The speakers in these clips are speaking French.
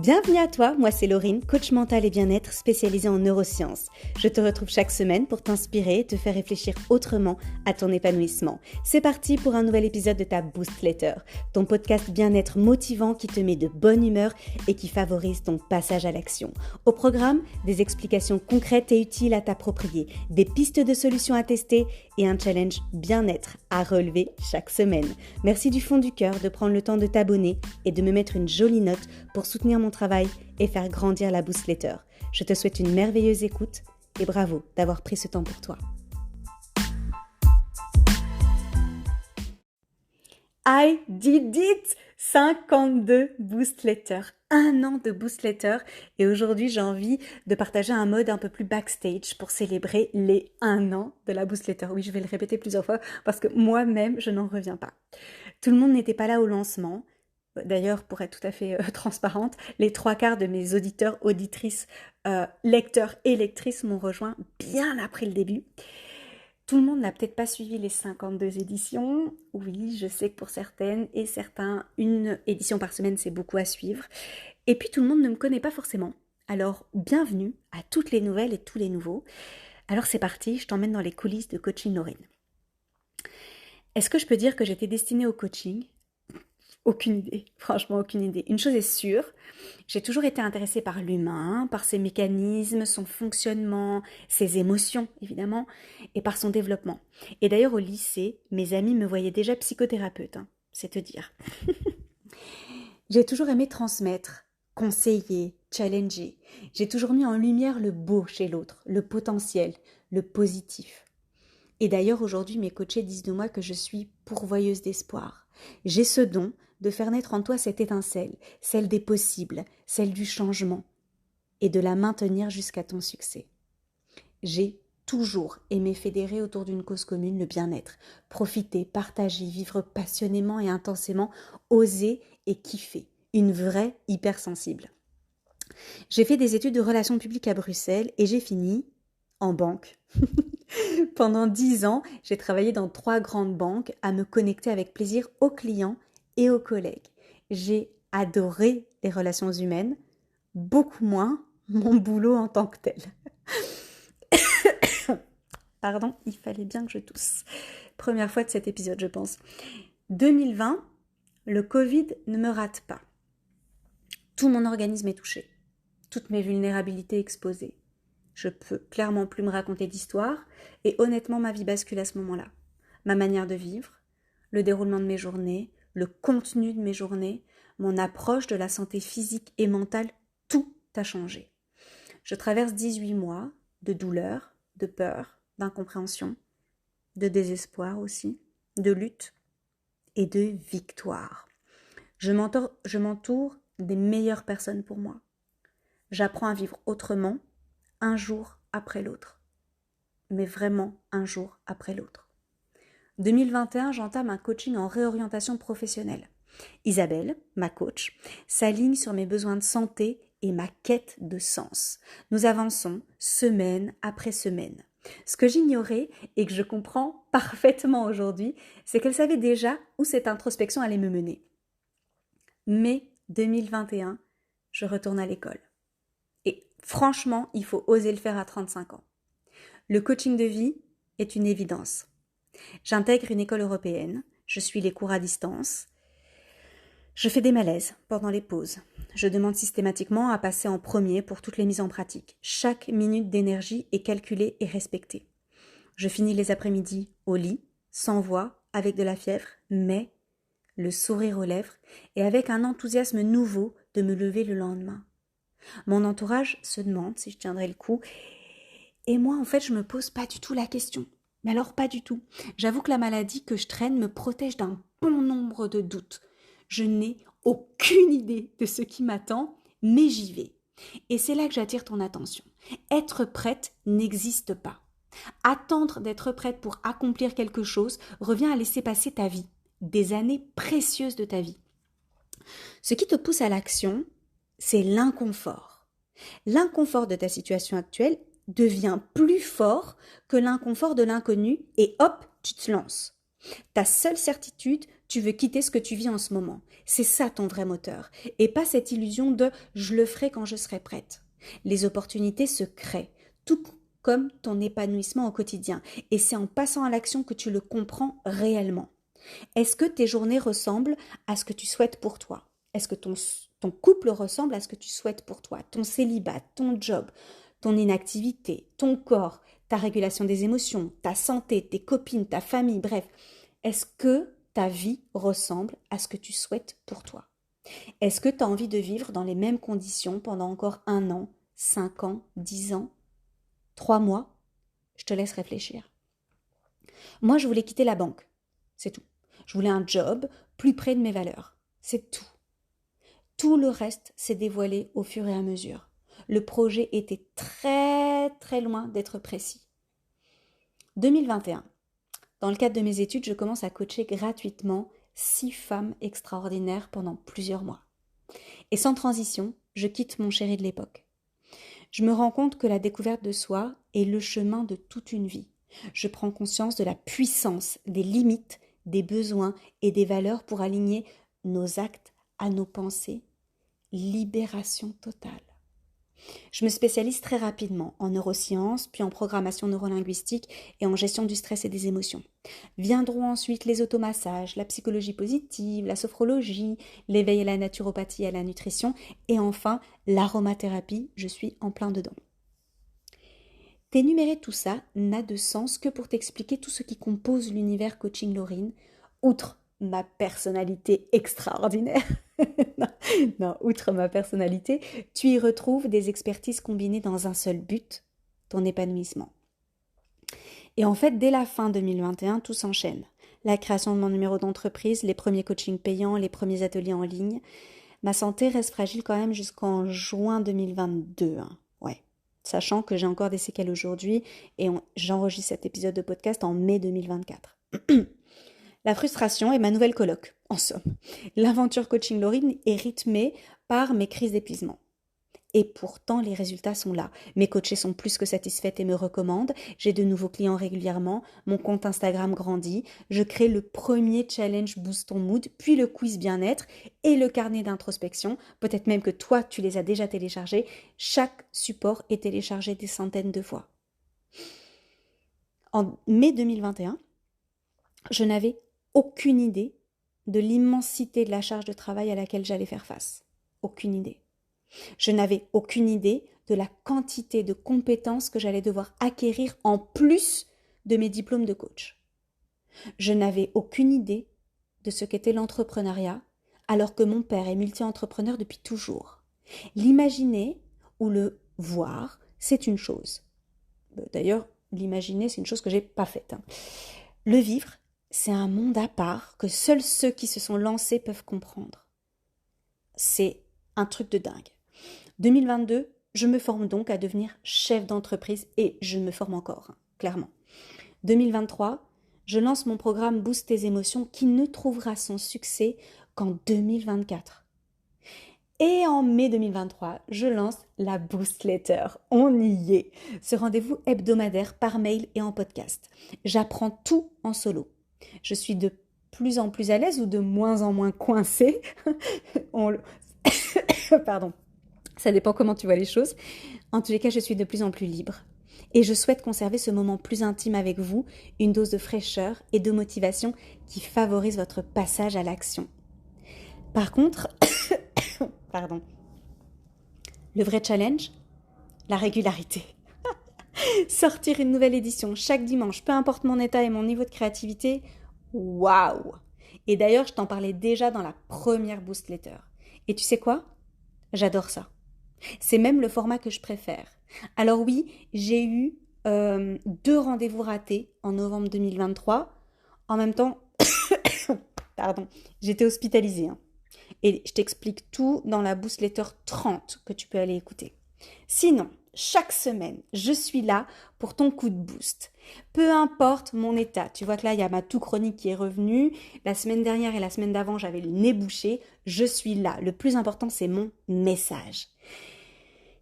Bienvenue à toi, moi c'est Laurine, coach mental et bien-être spécialisée en neurosciences. Je te retrouve chaque semaine pour t'inspirer et te faire réfléchir autrement à ton épanouissement. C'est parti pour un nouvel épisode de ta Boost Letter, ton podcast bien-être motivant qui te met de bonne humeur et qui favorise ton passage à l'action. Au programme, des explications concrètes et utiles à t'approprier, des pistes de solutions à tester et un challenge bien-être à relever chaque semaine. Merci du fond du cœur de prendre le temps de t'abonner et de me mettre une jolie note pour soutenir mon travail et faire grandir la Boost Letter. Je te souhaite une merveilleuse écoute et bravo d'avoir pris ce temps pour toi. I did it! 52 Boost Letter, 1 an de Boost Letter et aujourd'hui j'ai envie de partager un mode un peu plus backstage pour célébrer les 1 an de la Boost Letter. Oui, je vais le répéter plusieurs fois parce que moi-même je n'en reviens pas. Tout le monde n'était pas là au lancement. D'ailleurs, pour être tout à fait transparente, les 3/4 de mes auditeurs, auditrices, lecteurs et lectrices m'ont rejoint bien après le début. Tout le monde n'a peut-être pas suivi les 52 éditions. Oui, je sais que pour certaines et certains, une édition par semaine, c'est beaucoup à suivre. Et puis, tout le monde ne me connaît pas forcément. Alors, bienvenue à toutes les nouvelles et tous les nouveaux. Alors, c'est parti, je t'emmène dans les coulisses de Coaching Laurine. Est-ce que je peux dire que j'étais destinée au coaching ? Aucune idée, franchement aucune idée. Une chose est sûre, j'ai toujours été intéressée par l'humain, par ses mécanismes, son fonctionnement, ses émotions évidemment, et par son développement. Et d'ailleurs au lycée, mes amis me voyaient déjà psychothérapeute, c'est te dire. J'ai toujours aimé transmettre, conseiller, challenger. J'ai toujours mis en lumière le beau chez l'autre, le potentiel, le positif. Et d'ailleurs aujourd'hui mes coachés disent de moi que je suis pourvoyeuse d'espoir. J'ai ce don de faire naître en toi cette étincelle, celle des possibles, celle du changement, et de la maintenir jusqu'à ton succès. J'ai toujours aimé fédérer autour d'une cause commune le bien-être, profiter, partager, vivre passionnément et intensément, oser et kiffer, une vraie hypersensible. J'ai fait des études de relations publiques à Bruxelles et j'ai fini en banque. Pendant 10 ans, j'ai travaillé dans 3 grandes banques à me connecter avec plaisir aux clients et aux collègues. J'ai adoré les relations humaines, beaucoup moins mon boulot en tant que tel. Pardon, il fallait bien que je tousse. Première fois de cet épisode, je pense. 2020, le Covid ne me rate pas. Tout mon organisme est touché. Toutes mes vulnérabilités exposées. Je peux clairement plus me raconter d'histoire et honnêtement ma vie bascule à ce moment-là. Ma manière de vivre, le déroulement de mes journées, le contenu de mes journées, mon approche de la santé physique et mentale, tout a changé. Je traverse 18 mois de douleur, de peur, d'incompréhension, de désespoir aussi, de lutte et de victoire. Je m'entoure des meilleures personnes pour moi. J'apprends à vivre autrement, un jour après l'autre. Mais vraiment un jour après l'autre. 2021, j'entame un coaching en réorientation professionnelle. Isabelle, ma coach, s'aligne sur mes besoins de santé et ma quête de sens. Nous avançons semaine après semaine. Ce que j'ignorais et que je comprends parfaitement aujourd'hui, c'est qu'elle savait déjà où cette introspection allait me mener. Mai 2021, je retourne à l'école. Et franchement, il faut oser le faire à 35 ans. Le coaching de vie est une évidence. J'intègre une école européenne, je suis les cours à distance. Je fais des malaises pendant les pauses. Je demande systématiquement à passer en premier pour toutes les mises en pratique. Chaque minute d'énergie est calculée et respectée. Je finis les après-midi au lit, sans voix, avec de la fièvre, mais le sourire aux lèvres et avec un enthousiasme nouveau de me lever le lendemain. Mon entourage se demande si je tiendrai le coup. Et moi, en fait, je me pose pas du tout la question. Mais alors, pas du tout. J'avoue que la maladie que je traîne me protège d'un bon nombre de doutes. Je n'ai aucune idée de ce qui m'attend, mais j'y vais. Et c'est là que j'attire ton attention. Être prête n'existe pas. Attendre d'être prête pour accomplir quelque chose revient à laisser passer ta vie, des années précieuses de ta vie. Ce qui te pousse à l'action, c'est l'inconfort. L'inconfort de ta situation actuelle devient plus fort que l'inconfort de l'inconnu et hop, tu te lances. Ta seule certitude, tu veux quitter ce que tu vis en ce moment. C'est ça ton vrai moteur. Et pas cette illusion de je le ferai quand je serai prête. Les opportunités se créent, tout comme ton épanouissement au quotidien. Et c'est en passant à l'action que tu le comprends réellement. Est-ce que tes journées ressemblent à ce que tu souhaites pour toi? Est-ce que ton couple ressemble à ce que tu souhaites pour toi? Ton célibat, ton job, ton inactivité, ton corps, ta régulation des émotions, ta santé, tes copines, ta famille, bref. Est-ce que ta vie ressemble à ce que tu souhaites pour toi? Est-ce que tu as envie de vivre dans les mêmes conditions pendant encore 1 an, 5 ans, 10 ans, 3 mois? Je te laisse réfléchir. Moi, je voulais quitter la banque. C'est tout. Je voulais un job plus près de mes valeurs. C'est tout. Tout le reste s'est dévoilé au fur et à mesure. Le projet était très très loin d'être précis. 2021. Dans le cadre de mes études, je commence à coacher gratuitement 6 femmes extraordinaires pendant plusieurs mois. Et sans transition, je quitte mon chéri de l'époque. Je me rends compte que la découverte de soi est le chemin de toute une vie. Je prends conscience de la puissance, des limites, des besoins et des valeurs pour aligner nos actes à nos pensées. Libération totale. Je me spécialise très rapidement en neurosciences, puis en programmation neurolinguistique et en gestion du stress et des émotions. Viendront ensuite les automassages, la psychologie positive, la sophrologie, l'éveil à la naturopathie et à la nutrition, et enfin l'aromathérapie, je suis en plein dedans. T'énumérer tout ça n'a de sens que pour t'expliquer tout ce qui compose l'univers coaching Laurine, outre ma personnalité extraordinaire. non, outre ma personnalité, tu y retrouves des expertises combinées dans un seul but, ton épanouissement. Et en fait, dès la fin 2021, tout s'enchaîne. La création de mon numéro d'entreprise, les premiers coachings payants, les premiers ateliers en ligne. Ma santé reste fragile quand même jusqu'en juin 2022. Ouais, sachant que j'ai encore des séquelles aujourd'hui et j'enregistre cet épisode de podcast en mai 2024. La frustration est ma nouvelle coloc, en somme. L'aventure coaching Laurine est rythmée par mes crises d'épuisement. Et pourtant, les résultats sont là. Mes coachés sont plus que satisfaites et me recommandent. J'ai de nouveaux clients régulièrement. Mon compte Instagram grandit. Je crée le premier challenge Boost ton mood, puis le quiz bien-être et le carnet d'introspection. Peut-être même que toi, tu les as déjà téléchargés. Chaque support est téléchargé des centaines de fois. En mai 2021, je n'avais aucune idée de l'immensité de la charge de travail à laquelle j'allais faire face. Aucune idée. Je n'avais aucune idée de la quantité de compétences que j'allais devoir acquérir en plus de mes diplômes de coach. Je n'avais aucune idée de ce qu'était l'entrepreneuriat, alors que mon père est multi-entrepreneur depuis toujours. L'imaginer ou le voir, c'est une chose. D'ailleurs, l'imaginer, c'est une chose que j'ai pas faite. Le vivre, c'est un monde à part que seuls ceux qui se sont lancés peuvent comprendre. C'est un truc de dingue. 2022, je me forme donc à devenir chef d'entreprise et je me forme encore, clairement. 2023, je lance mon programme Boost tes émotions qui ne trouvera son succès qu'en 2024. Et en mai 2023, je lance la Boost Letter. On y est. Ce rendez-vous hebdomadaire par mail et en podcast. J'apprends tout en solo. Je suis de plus en plus à l'aise ou de moins en moins coincée. Pardon. Ça dépend comment tu vois les choses. En tous les cas, je suis de plus en plus libre. Et je souhaite conserver ce moment plus intime avec vous, une dose de fraîcheur et de motivation qui favorise votre passage à l'action. Par contre, le vrai challenge, la régularité. Sortir une nouvelle édition chaque dimanche, peu importe mon état et mon niveau de créativité, waouh! Et d'ailleurs, je t'en parlais déjà dans la première Boost Letter. Et tu sais quoi? J'adore ça. C'est même le format que je préfère. Alors oui, j'ai eu 2 rendez-vous ratés en novembre 2023. En même temps, j'étais hospitalisée. Et je t'explique tout dans la Boost Letter 30 que tu peux aller écouter. Sinon, chaque semaine, je suis là pour ton coup de boost. Peu importe mon état. Tu vois que là, il y a ma toux chronique qui est revenue. La semaine dernière et la semaine d'avant, j'avais le nez bouché. Je suis là. Le plus important, c'est mon message.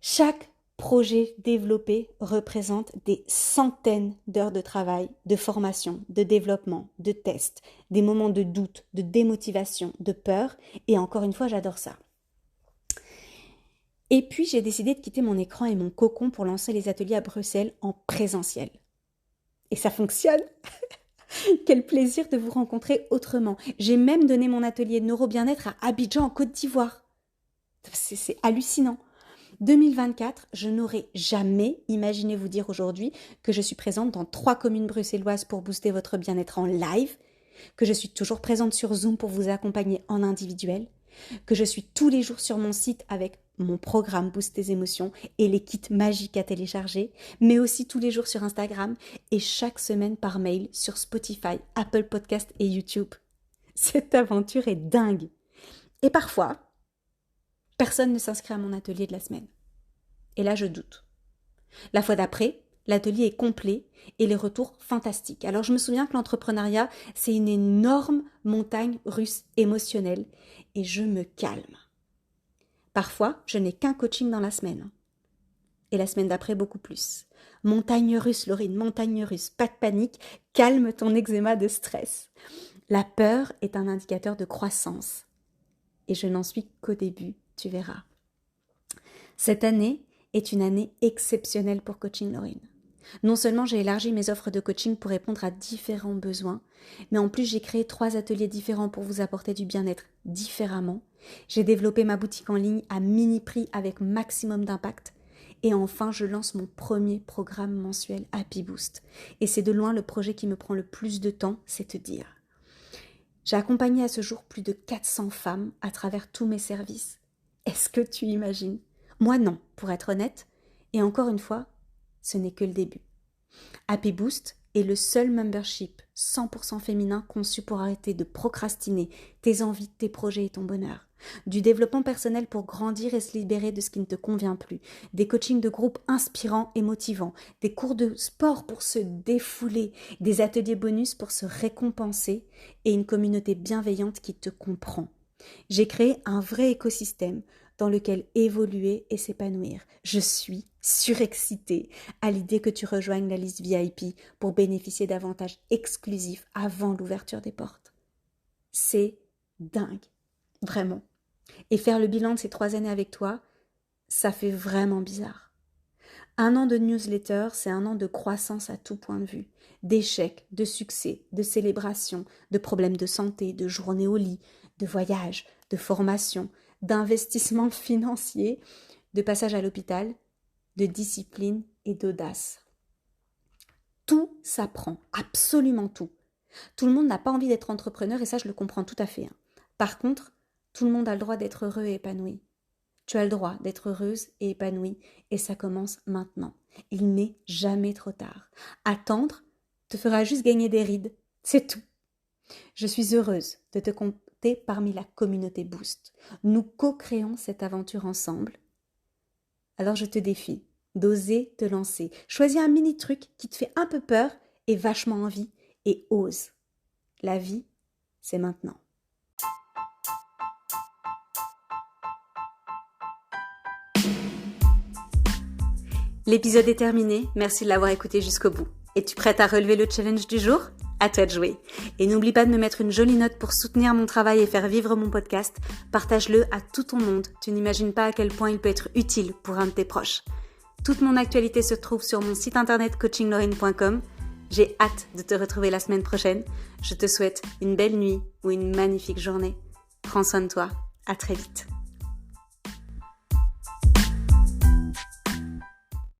Chaque projet développé représente des centaines d'heures de travail, de formation, de développement, de tests, des moments de doute, de démotivation, de peur. Et encore une fois, j'adore ça. Et puis, j'ai décidé de quitter mon écran et mon cocon pour lancer les ateliers à Bruxelles en présentiel. Et ça fonctionne. Quel plaisir de vous rencontrer autrement. J'ai même donné mon atelier de neuro-bien-être à Abidjan en Côte d'Ivoire. C'est hallucinant. 2024, je n'aurais jamais imaginé vous dire aujourd'hui que je suis présente dans 3 communes bruxelloises pour booster votre bien-être en live, que je suis toujours présente sur Zoom pour vous accompagner en individuel, que je suis tous les jours sur mon site avec mon programme Boost tes émotions et les kits magiques à télécharger, mais aussi tous les jours sur Instagram et chaque semaine par mail sur Spotify, Apple Podcast et YouTube. Cette aventure est dingue. Et parfois, personne ne s'inscrit à mon atelier de la semaine. Et là, je doute. La fois d'après, l'atelier est complet et les retours fantastiques. Alors, je me souviens que l'entrepreneuriat, c'est une énorme montagne russe émotionnelle et je me calme. Parfois, je n'ai qu'un coaching dans la semaine. Et la semaine d'après, beaucoup plus. Montagne russe, Laurine, montagne russe. Pas de panique, calme ton eczéma de stress. La peur est un indicateur de croissance. Et je n'en suis qu'au début, tu verras. Cette année est une année exceptionnelle pour Coaching Laurine. Non seulement j'ai élargi mes offres de coaching pour répondre à différents besoins, mais en plus j'ai créé 3 ateliers différents pour vous apporter du bien-être différemment. J'ai développé ma boutique en ligne à mini prix avec maximum d'impact. Et enfin, je lance mon premier programme mensuel Happy Boost. Et c'est de loin le projet qui me prend le plus de temps, c'est te dire. J'ai accompagné à ce jour plus de 400 femmes à travers tous mes services. Est-ce que tu imagines ? Moi non, pour être honnête. Et encore une fois, ce n'est que le début. Happy Boost est le seul membership 100% féminin conçu pour arrêter de procrastiner tes envies, tes projets et ton bonheur. Du développement personnel pour grandir et se libérer de ce qui ne te convient plus. Des coachings de groupe inspirants et motivants. Des cours de sport pour se défouler. Des ateliers bonus pour se récompenser. Et une communauté bienveillante qui te comprend. J'ai créé un vrai écosystème dans lequel évoluer et s'épanouir. Je suis surexcitée à l'idée que tu rejoignes la liste VIP pour bénéficier d'avantages exclusifs avant l'ouverture des portes. C'est dingue, vraiment. Et faire le bilan de ces 3 années avec toi, ça fait vraiment bizarre. 1 an de newsletter, c'est 1 an de croissance à tout point de vue. D'échecs, de succès, de célébrations, de problèmes de santé, de journées au lit, de voyages, de formation, d'investissement financier, de passage à l'hôpital, de discipline et d'audace. Tout s'apprend, absolument tout. Tout le monde n'a pas envie d'être entrepreneur et ça je le comprends tout à fait. Par contre, tout le monde a le droit d'être heureux et épanoui. Tu as le droit d'être heureuse et épanouie et ça commence maintenant. Il n'est jamais trop tard. Attendre te fera juste gagner des rides, c'est tout. Je suis heureuse de te compter parmi la communauté Boost. Nous co-créons cette aventure ensemble. Alors je te défie d'oser te lancer. Choisis un mini truc qui te fait un peu peur et vachement envie et ose. La vie, c'est maintenant. L'épisode est terminé, merci de l'avoir écouté jusqu'au bout. Es-tu prête à relever le challenge du jour ? À toi de jouer. Et n'oublie pas de me mettre une jolie note pour soutenir mon travail et faire vivre mon podcast. Partage-le à tout ton monde. Tu n'imagines pas à quel point il peut être utile pour un de tes proches. Toute mon actualité se trouve sur mon site internet coachinglorine.com. J'ai hâte de te retrouver la semaine prochaine. Je te souhaite une belle nuit ou une magnifique journée. Prends soin de toi. À très vite.